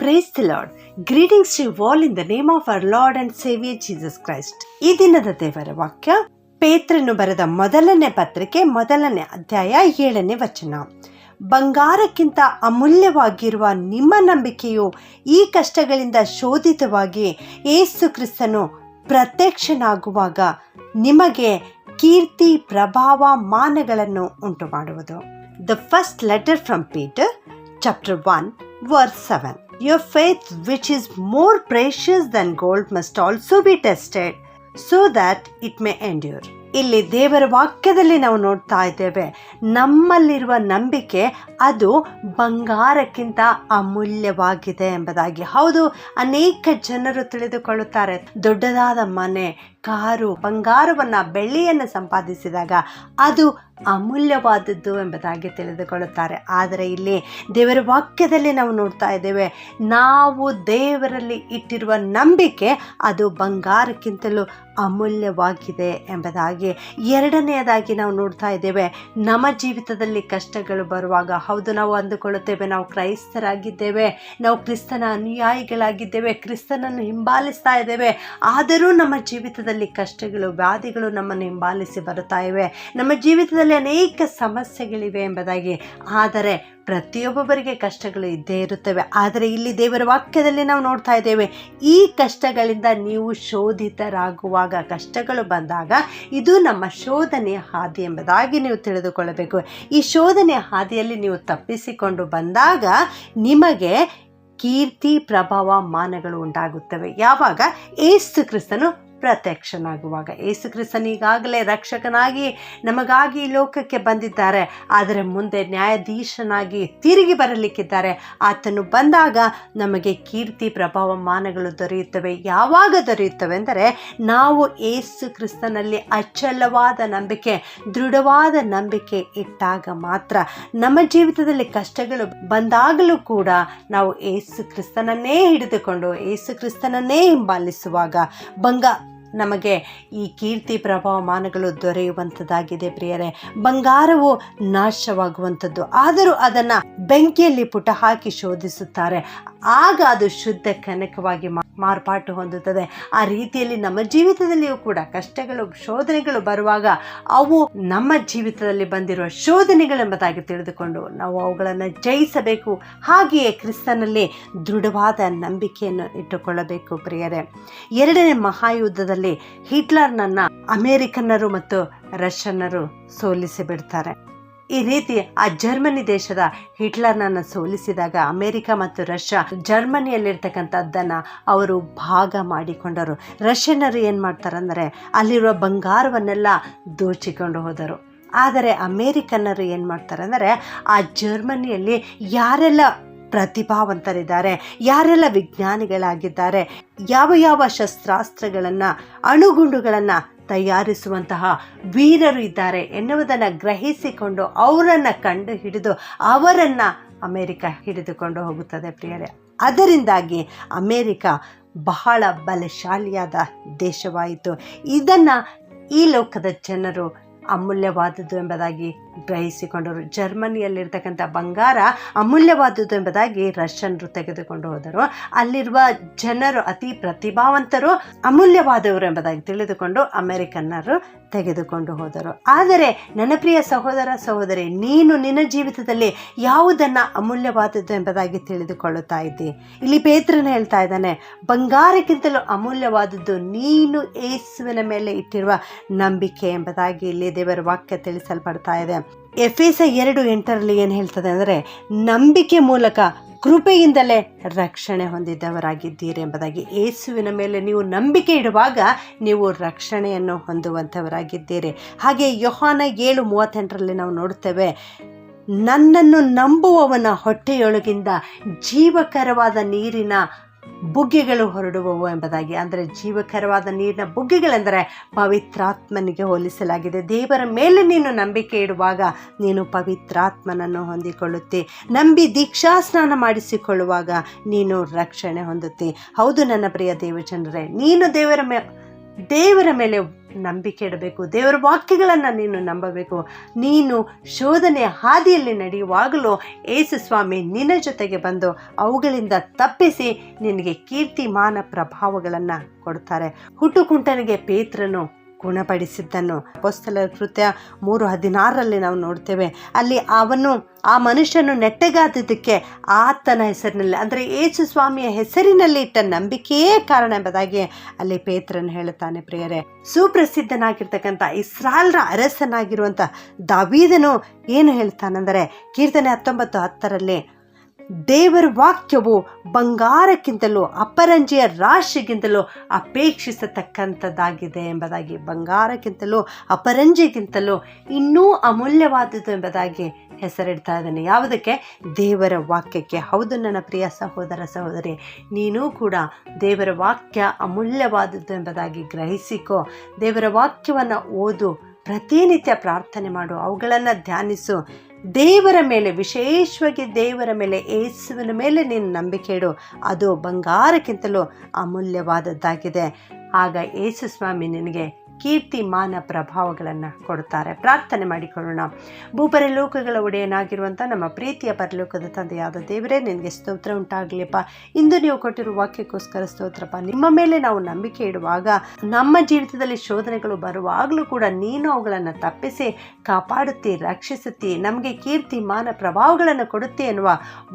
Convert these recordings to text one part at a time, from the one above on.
Praise the Lord. Greetings to you all in the name of our Lord and Savior Jesus Christ. ಈ ದಿನದ ದೇವರ ವಾಕ್ಯ ಪೇತ್ರನು ಬರೆದ ಮೊದಲನೇ ಪತ್ರಿಕೆ 1ನೇ ಅಧ್ಯಾಯ 7ನೇ ವಚನ. ಬಂಗಾರಕ್ಕಿಂತ ಅಮೂಲ್ಯವಾಗಿರುವ ನಿಮ್ಮ ನಂಬಿಕೆಯು ಈ ಕಷ್ಟಗಳಿಂದ ಶೋಧಿತವಾಗಿ ಯೇಸು ಕ್ರಿಸ್ತನು ಪ್ರತ್ಯಕ್ಷನಾಗುವಾಗ ನಿಮಗೆ ಕೀರ್ತಿ ಪ್ರಭಾವ ಮಾನಗಳನ್ನು ಉಂಟು ಮಾಡುವುದು. The first letter from Peter, chapter 1, verse 7. Your faith, which is more precious than gold, must also be tested, so that it may endure. ಇಲ್ಲಿ ದೇವರ ವಾಕ್ಯದಲ್ಲಿ ನಾವು ನೋಡ್ತಾ ಇದ್ದೇವೆ, ನಮ್ಮಲ್ಲಿರುವ ನಂಬಿಕೆ ಅದು ಬಂಗಾರಕ್ಕಿಂತ ಅಮೂಲ್ಯವಾಗಿದೆ ಎಂಬುದಾಗಿ. ಹೌದು, ಅನೇಕ ಜನರು ತಿಳಿದುಕೊಳ್ಳುತ್ತಾರೆ, ದೊಡ್ಡದಾದ ಮನೆ, ಕಾರು, ಬಂಗಾರವನ್ನು ಬೆಳ್ಳಿಯನ್ನು ಸಂಪಾದಿಸಿದಾಗ ಅದು ಅಮೂಲ್ಯವಾದದ್ದು ಎಂಬುದಾಗಿ ತಿಳಿದುಕೊಳ್ಳುತ್ತಾರೆ. ಆದರೆ ಇಲ್ಲಿ ದೇವರ ವಾಕ್ಯದಲ್ಲಿ ನಾವು ನೋಡ್ತಾ ಇದ್ದೇವೆ, ನಾವು ದೇವರಲ್ಲಿ ಇಟ್ಟಿರುವ ನಂಬಿಕೆ ಅದು ಬಂಗಾರಕ್ಕಿಂತಲೂ ಅಮೂಲ್ಯವಾಗಿದೆ ಎಂಬುದಾಗಿ. ಎರಡನೆಯದಾಗಿ ನಾವು ನೋಡ್ತಾ ಇದ್ದೇವೆ, ನಮ್ಮ ಜೀವಿತದಲ್ಲಿ ಕಷ್ಟಗಳು ಬರುವಾಗ, ಹೌದು, ನಾವು ಅಂದುಕೊಳ್ಳುತ್ತೇವೆ ನಾವು ಕ್ರೈಸ್ತರಾಗಿದ್ದೇವೆ, ನಾವು ಕ್ರಿಸ್ತನ ಅನುಯಾಯಿಗಳಾಗಿದ್ದೇವೆ, ಕ್ರಿಸ್ತನನ್ನು ಹಿಂಬಾಲಿಸ್ತಾ ಇದ್ದೇವೆ. ಆದರೂ ನಮ್ಮ ಜೀವಿತದಲ್ಲಿ ಕಷ್ಟಗಳು, ವ್ಯಾಧಿಗಳು ನಮ್ಮನ್ನು ಹಿಂಬಾಲಿಸಿ ಬರುತ್ತಾ ಇವೆ. ನಮ್ಮ ಜೀವಿತದಲ್ಲಿ ಅನೇಕ ಸಮಸ್ಯೆಗಳಿವೆ ಎಂಬುದಾಗಿ. ಆದರೆ ಪ್ರತಿಯೊಬ್ಬೊಬ್ಬರಿಗೆ ಕಷ್ಟಗಳು ಇದ್ದೇ ಇರುತ್ತವೆ. ಆದರೆ ಇಲ್ಲಿ ದೇವರ ವಾಕ್ಯದಲ್ಲಿ ನಾವು ನೋಡ್ತಾ ಇದ್ದೇವೆ, ಈ ಕಷ್ಟಗಳಿಂದ ನೀವು ಶೋಧಿತರಾಗುವಾಗ, ಕಷ್ಟಗಳು ಬಂದಾಗ ಇದು ನಮ್ಮ ಶೋಧನೆಯ ಹಾದಿ ಎಂಬುದಾಗಿ ನೀವು ತಿಳಿದುಕೊಳ್ಳಬೇಕು. ಈ ಶೋಧನೆಯ ಹಾದಿಯಲ್ಲಿ ನೀವು ತಪ್ಪಿಸಿಕೊಂಡು ಬಂದಾಗ ನಿಮಗೆ ಕೀರ್ತಿ ಪ್ರಭಾವ ಮಾನಗಳು ಉಂಟಾಗುತ್ತವೆ. ಯಾವಾಗ? ಯೇಸು ಕ್ರಿಸ್ತನು ಪ್ರತ್ಯಕ್ಷನಾಗುವಾಗ. ಯೇಸು ಕ್ರಿಸ್ತನು ಈಗಾಗಲೇ ರಕ್ಷಕನಾಗಿ ನಮಗಾಗಿ ಲೋಕಕ್ಕೆ ಬಂದಿದ್ದಾರೆ, ಆದರೆ ಮುಂದೆ ನ್ಯಾಯಾಧೀಶನಾಗಿ ತಿರುಗಿ ಬರಲಿಕ್ಕಿದ್ದಾರೆ. ಆತನು ಬಂದಾಗ ನಮಗೆ ಕೀರ್ತಿ ಪ್ರಭಾವ ಮಾನಗಳು ದೊರೆಯುತ್ತವೆ. ಯಾವಾಗ ದೊರೆಯುತ್ತವೆ ಅಂದರೆ, ನಾವು ಯೇಸು ಕ್ರಿಸ್ತನಲ್ಲಿ ಅಚಲವಾದ ನಂಬಿಕೆ, ದೃಢವಾದ ನಂಬಿಕೆ ಇಟ್ಟಾಗ ಮಾತ್ರ. ನಮ್ಮ ಜೀವಿತದಲ್ಲಿ ಕಷ್ಟಗಳು ಬಂದಾಗಲೂ ಕೂಡ ನಾವು ಯೇಸು ಕ್ರಿಸ್ತನನ್ನೇ ಹಿಡಿದುಕೊಂಡು ಯೇಸು ಕ್ರಿಸ್ತನನ್ನೇ ಹಿಂಬಾಲಿಸುವಾಗ ನಮಗೆ ಈ ಕೀರ್ತಿ ಪ್ರಭಾವ ಮಾನಗಳು ದೊರೆಯುವಂಥದ್ದಾಗಿದೆ. ಪ್ರಿಯರೇ, ಬಂಗಾರವು ನಾಶವಾಗುವಂಥದ್ದು, ಆದರೂ ಅದನ್ನು ಬೆಂಕಿಯಲ್ಲಿ ಪುಟ ಹಾಕಿ ಶೋಧಿಸುತ್ತಾರೆ, ಆಗ ಅದು ಶುದ್ಧ ಕನಕವಾಗಿ ಮಾರ್ಪಾಟು ಹೊಂದುತ್ತದೆ. ಆ ರೀತಿಯಲ್ಲಿ ನಮ್ಮ ಜೀವಿತದಲ್ಲಿಯೂ ಕೂಡ ಕಷ್ಟಗಳು, ಶೋಧನೆಗಳು ಬರುವಾಗ ಅವು ನಮ್ಮ ಜೀವಿತದಲ್ಲಿ ಬಂದಿರುವ ಶೋಧನೆಗಳೆಂಬುದಾಗಿ ತಿಳಿದುಕೊಂಡು ನಾವು ಅವುಗಳನ್ನು ಜಯಿಸಬೇಕು. ಹಾಗೆಯೇ ಕ್ರಿಸ್ತನಲ್ಲಿ ದೃಢವಾದ ನಂಬಿಕೆಯನ್ನು ಇಟ್ಟುಕೊಳ್ಳಬೇಕು. ಪ್ರಿಯರೇ, 2ನೇ ಮಹಾಯುದ್ಧದಲ್ಲಿ ಹಿಟ್ಲರ್ನನ್ನು ಅಮೇರಿಕನ್ನರು ಮತ್ತು ರಷ್ಯನ್ನರು ಸೋಲಿಸಿ ಬಿಡ್ತಾರೆ. ಈ ರೀತಿ ಆ ಜರ್ಮನಿ ದೇಶದ ಹಿಟ್ಲರ್ನನ್ನು ಸೋಲಿಸಿದಾಗ ಅಮೇರಿಕ ಮತ್ತು ರಷ್ಯಾ ಜರ್ಮನಿಯಲ್ಲಿರ್ತಕ್ಕಂಥದ್ದನ್ನು ಅವರು ಭಾಗ ಮಾಡಿಕೊಂಡರು. ರಷ್ಯನ್ನರು ಏನು ಮಾಡ್ತಾರಂದರೆ ಅಲ್ಲಿರುವ ಬಂಗಾರವನ್ನೆಲ್ಲ ದೋಚಿಕೊಂಡು ಹೋದರು. ಆದರೆ ಅಮೇರಿಕನ್ನರು ಏನು ಮಾಡ್ತಾರೆ ಅಂದರೆ, ಆ ಜರ್ಮನಿಯಲ್ಲಿ ಯಾರೆಲ್ಲ ಪ್ರತಿಭಾವಂತರಿದ್ದಾರೆ, ಯಾರೆಲ್ಲ ವಿಜ್ಞಾನಿಗಳಾಗಿದ್ದಾರೆ, ಯಾವ ಶಸ್ತ್ರಾಸ್ತ್ರಗಳನ್ನು, ಅಣುಗುಂಡುಗಳನ್ನು ತಯಾರಿಸುವಂತಹ ವೀರರು ಇದ್ದಾರೆ ಎನ್ನುವುದನ್ನು ಗ್ರಹಿಸಿಕೊಂಡು ಅವರನ್ನು ಕಂಡು ಹಿಡಿದು ಅವರನ್ನು ಅಮೇರಿಕ ಹಿಡಿದುಕೊಂಡು ಹೋಗುತ್ತದೆ. ಪ್ರಿಯರೇ, ಅದರಿಂದಾಗಿ ಅಮೇರಿಕ ಬಹಳ ಬಲಶಾಲಿಯಾದ ದೇಶವಾಯಿತು. ಇದನ್ನು ಈ ಲೋಕದ ಜನರು ಅಮೂಲ್ಯವಾದದ್ದು ಎಂಬುದಾಗಿ ಗ್ರಹಿಸಿಕೊಂಡರು. ಜರ್ಮನಿಯಲ್ಲಿರ್ತಕ್ಕಂಥ ಬಂಗಾರ ಅಮೂಲ್ಯವಾದದ್ದು ಎಂಬುದಾಗಿ ರಷ್ಯನ್ನರು ತೆಗೆದುಕೊಂಡು ಹೋದರು. ಅಲ್ಲಿರುವ ಜನರು, ಅತಿ ಪ್ರತಿಭಾವಂತರು, ಅಮೂಲ್ಯವಾದವರು ಎಂಬುದಾಗಿ ತಿಳಿದುಕೊಂಡು ಅಮೆರಿಕನ್ನರು ತೆಗೆದುಕೊಂಡು ಹೋದರು. ಆದರೆ ನನ್ನ ಪ್ರಿಯ ಸಹೋದರ ಸಹೋದರಿ, ನೀನು ನಿನ್ನ ಜೀವಿತದಲ್ಲಿ ಯಾವುದನ್ನು ಅಮೂಲ್ಯವಾದದ್ದು ಎಂಬುದಾಗಿ ತಿಳಿದುಕೊಳ್ಳುತ್ತಾ ಇದ್ದಿ? ಇಲ್ಲಿ ಪೇತ್ರನು ಹೇಳ್ತಾ ಇದ್ದಾನೆ, ಬಂಗಾರಕ್ಕಿಂತಲೂ ಅಮೂಲ್ಯವಾದದ್ದು ನೀನು ಯೇಸುವಿನ ಮೇಲೆ ಇಟ್ಟಿರುವ ನಂಬಿಕೆ ಎಂಬುದಾಗಿ ಇಲ್ಲಿ ದೇವರ ವಾಕ್ಯ ತಿಳಿಸಲ್ಪಡ್ತಾ ಇದೆ. ಎಫೆಸ 2:8 ಏನು ಹೇಳ್ತದೆ ಅಂದರೆ, ನಂಬಿಕೆ ಮೂಲಕ ಕೃಪೆಯಿಂದಲೇ ರಕ್ಷಣೆ ಹೊಂದಿದ್ದವರಾಗಿದ್ದೀರಿ ಎಂಬುದಾಗಿ. ಯೇಸುವಿನ ಮೇಲೆ ನೀವು ನಂಬಿಕೆ ಇಡುವಾಗ ನೀವು ರಕ್ಷಣೆಯನ್ನು ಹೊಂದುವಂಥವರಾಗಿದ್ದೀರಿ. ಹಾಗೆ ಯೋಹಾನ 7:38 ನಾವು ನೋಡುತ್ತೇವೆ, ನನ್ನನ್ನು ನಂಬುವವನ ಹೊಟ್ಟೆಯೊಳಗಿಂದ ಜೀವಕರವಾದ ನೀರಿನ ಬುಗ್ಗೆಗಳು ಹೊರಡುವವು ಎಂಬುದಾಗಿ. ಅಂದರೆ ಜೀವಕರವಾದ ನೀರಿನ ಬುಗ್ಗೆಗಳೆಂದರೆ ಪವಿತ್ರಾತ್ಮನಿಗೆ ಹೋಲಿಸಲಾಗಿದೆ. ದೇವರ ಮೇಲೆ ನೀನು ನಂಬಿಕೆ ಇಡುವಾಗ ನೀನು ಪವಿತ್ರಾತ್ಮನನ್ನು ಹೊಂದಿಕೊಳ್ಳುತ್ತಿ. ನಂಬಿ ದೀಕ್ಷಾಸ್ನಾನ ಮಾಡಿಸಿಕೊಳ್ಳುವಾಗ ನೀನು ರಕ್ಷಣೆ ಹೊಂದುತ್ತಿ. ಹೌದು ನನ್ನ ಪ್ರಿಯ ದೇವಜನರೇ, ನೀನು ದೇವರ ಮೇಲೆ ನಂಬಿಕೆ ಇಡಬೇಕು. ದೇವರ ವಾಕ್ಯಗಳನ್ನು ನೀನು ನಂಬಬೇಕು. ನೀನು ಶೋಧನೆಯ ಹಾದಿಯಲ್ಲಿ ನಡೆಯುವಾಗಲೂ ಯೇಸು ಸ್ವಾಮಿ ನಿನ್ನ ಜೊತೆಗೆ ಬಂದು ಅವುಗಳಿಂದ ತಪ್ಪಿಸಿ ನಿನಗೆ ಕೀರ್ತಿಮಾನ ಪ್ರಭಾವಗಳನ್ನು ಕೊಡ್ತಾರೆ. ಹುಟ್ಟುಕುಂಟನಿಗೆ ಪೇತ್ರನು ಗುಣಪಡಿಸಿದ್ದನ್ನು ಅಪೊಸ್ತಲರ ಕೃತ್ಯ 3:16 ನಾವು ನೋಡ್ತೇವೆ. ಅಲ್ಲಿ ಅವನು ಆ ಮನುಷ್ಯನು ನೆಟ್ಟಗಾದದ್ದಕ್ಕೆ ಆತನ ಹೆಸರಿನಲ್ಲಿ, ಅಂದರೆ ಯೇಸು ಸ್ವಾಮಿಯ ಹೆಸರಿನಲ್ಲಿ ಇಟ್ಟ ನಂಬಿಕೆಯೇ ಕಾರಣ ಎಂಬುದಾಗಿ ಅಲ್ಲಿ ಪೇತ್ರನು ಹೇಳುತ್ತಾನೆ. ಪ್ರಿಯರೇ, ಸುಪ್ರಸಿದ್ಧನಾಗಿರ್ತಕ್ಕಂಥ ಇಸ್ರಾಯೇಲ್ರ ಅರಸನಾಗಿರುವಂಥ ದಾವೀದನು ಏನು ಹೇಳ್ತಾನೆಂದರೆ ಕೀರ್ತನೆ 19:10 ದೇವರ ವಾಕ್ಯವು ಬಂಗಾರಕ್ಕಿಂತಲೂ ಅಪರಂಜಿಯ ರಾಶಿಗಿಂತಲೂ ಅಪೇಕ್ಷಿಸತಕ್ಕಂಥದ್ದಾಗಿದೆ ಎಂಬುದಾಗಿ, ಬಂಗಾರಕ್ಕಿಂತಲೂ ಅಪರಂಜಿಗಿಂತಲೂ ಇನ್ನೂ ಅಮೂಲ್ಯವಾದದ್ದು ಎಂಬುದಾಗಿ ಹೆಸರಿಡ್ತಾ ಇದ್ದಾನೆ. ಯಾವುದಕ್ಕೆ? ದೇವರ ವಾಕ್ಯಕ್ಕೆ. ಹೌದು ನನ್ನ ಪ್ರಿಯ ಸಹೋದರ ಸಹೋದರಿ, ನೀನೂ ಕೂಡ ದೇವರ ವಾಕ್ಯ ಅಮೂಲ್ಯವಾದದ್ದು ಎಂಬುದಾಗಿ ಗ್ರಹಿಸಿಕೋ. ದೇವರ ವಾಕ್ಯವನ್ನು ಓದು, ಪ್ರತಿನಿತ್ಯ ಪ್ರಾರ್ಥನೆ ಮಾಡು, ಅವುಗಳನ್ನು ಧ್ಯಾನಿಸು. ದೇವರ ಮೇಲೆ, ವಿಶೇಷವಾಗಿ ದೇವರ ಮೇಲೆ, ಯೇಸುವಿನ ಮೇಲೆ ನೀನು ನಂಬಿಕೆ ಇಡು. ಅದು ಬಂಗಾರಕ್ಕಿಂತಲೂ ಅಮೂಲ್ಯವಾದದ್ದಾಗಿದೆ. ಆಗ ಯೇಸು ಸ್ವಾಮಿ ನಿನಗೆ ಕೀರ್ತಿಮಾನ ಪ್ರಭಾವಗಳನ್ನು ಕೊಡ್ತಾರೆ. ಪ್ರಾರ್ಥನೆ ಮಾಡಿಕೊಳ್ಳೋಣ. ಭೂಪರಲೋಕಗಳ ಒಡೆಯನಾಗಿರುವಂಥ ನಮ್ಮ ಪ್ರೀತಿಯ ಪರಲೋಕದ ತಂದೆಯಾದ ದೇವರೇ, ನಿನಗೆ ಸ್ತೋತ್ರ ಉಂಟಾಗಲಿಪ್ಪ. ಇಂದು ನೀವು ಕೊಟ್ಟಿರುವ ವಾಕ್ಯಕ್ಕೋಸ್ಕರ ಸ್ತೋತ್ರಪ್ಪ. ನಿಮ್ಮ ಮೇಲೆ ನಾವು ನಂಬಿಕೆ ಇಡುವಾಗ, ನಮ್ಮ ಜೀವಿತದಲ್ಲಿ ಶೋಧನೆಗಳು ಬರುವಾಗಲೂ ಕೂಡ ನೀನು ಅವುಗಳನ್ನು ತಪ್ಪಿಸಿ ಕಾಪಾಡುತ್ತಿ, ರಕ್ಷಿಸುತ್ತಿ, ನಮಗೆ ಕೀರ್ತಿಮಾನ ಪ್ರಭಾವಗಳನ್ನು ಕೊಡುತ್ತಿ ಎನ್ನುವ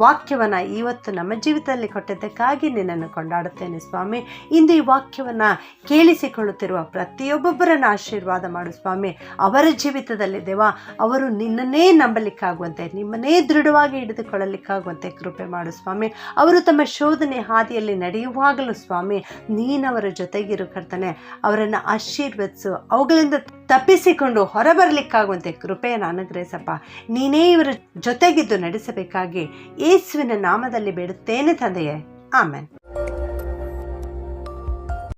ವಾಕ್ಯವನ್ನು ಇವತ್ತು ನಮ್ಮ ಜೀವಿತದಲ್ಲಿ ಕೊಟ್ಟಿದ್ದಕ್ಕಾಗಿ ನಿನ್ನನ್ನು ಕೊಂಡಾಡುತ್ತೇನೆ ಸ್ವಾಮಿ. ಇಂದು ಈ ವಾಕ್ಯವನ್ನು ಕೇಳಿಸಿಕೊಳ್ಳುತ್ತಿರುವ ಪ್ರತಿಯೊಬ್ಬರನ್ನು ಆಶೀರ್ವಾದ ಮಾಡು ಸ್ವಾಮಿ. ಅವರ ಜೀವಿತದಲ್ಲಿ ದೇವ, ಅವರು ನಿನ್ನನ್ನೇ ನಂಬಲಿಕ್ಕಾಗುವಂತೆ, ನಿಮ್ಮನ್ನೇ ದೃಢವಾಗಿ ಹಿಡಿದುಕೊಳ್ಳಲಿಕ್ಕಾಗುವಂತೆ ಕೃಪೆ ಮಾಡು ಸ್ವಾಮಿ. ಅವರು ತಮ್ಮ ಶೋಧನೆ ಹಾದಿಯಲ್ಲಿ ನಡೆಯುವಾಗಲೂ ಸ್ವಾಮಿ ನೀನವರ ಜೊತೆಗಿರು ಕರ್ತನೆ. ಅವರನ್ನು ಆಶೀರ್ವದಿಸು, ಅವುಗಳಿಂದ ತಪ್ಪಿಸಿಕೊಂಡು ಹೊರಬರಲಿಕ್ಕಾಗುವಂತೆ ಕೃಪೆಯನ್ನು ಅನುಗ್ರಹಿಸಪ್ಪ. ನೀನೇ ಇವರ ಜೊತೆಗಿದ್ದು ನಡೆಸಬೇಕಾಗಿ ಯೇಸುವಿನ ನಾಮದಲ್ಲಿ ಬೇಡುತ್ತೇನೆ ತಂದೆಯೇ, ಆಮೆನ್.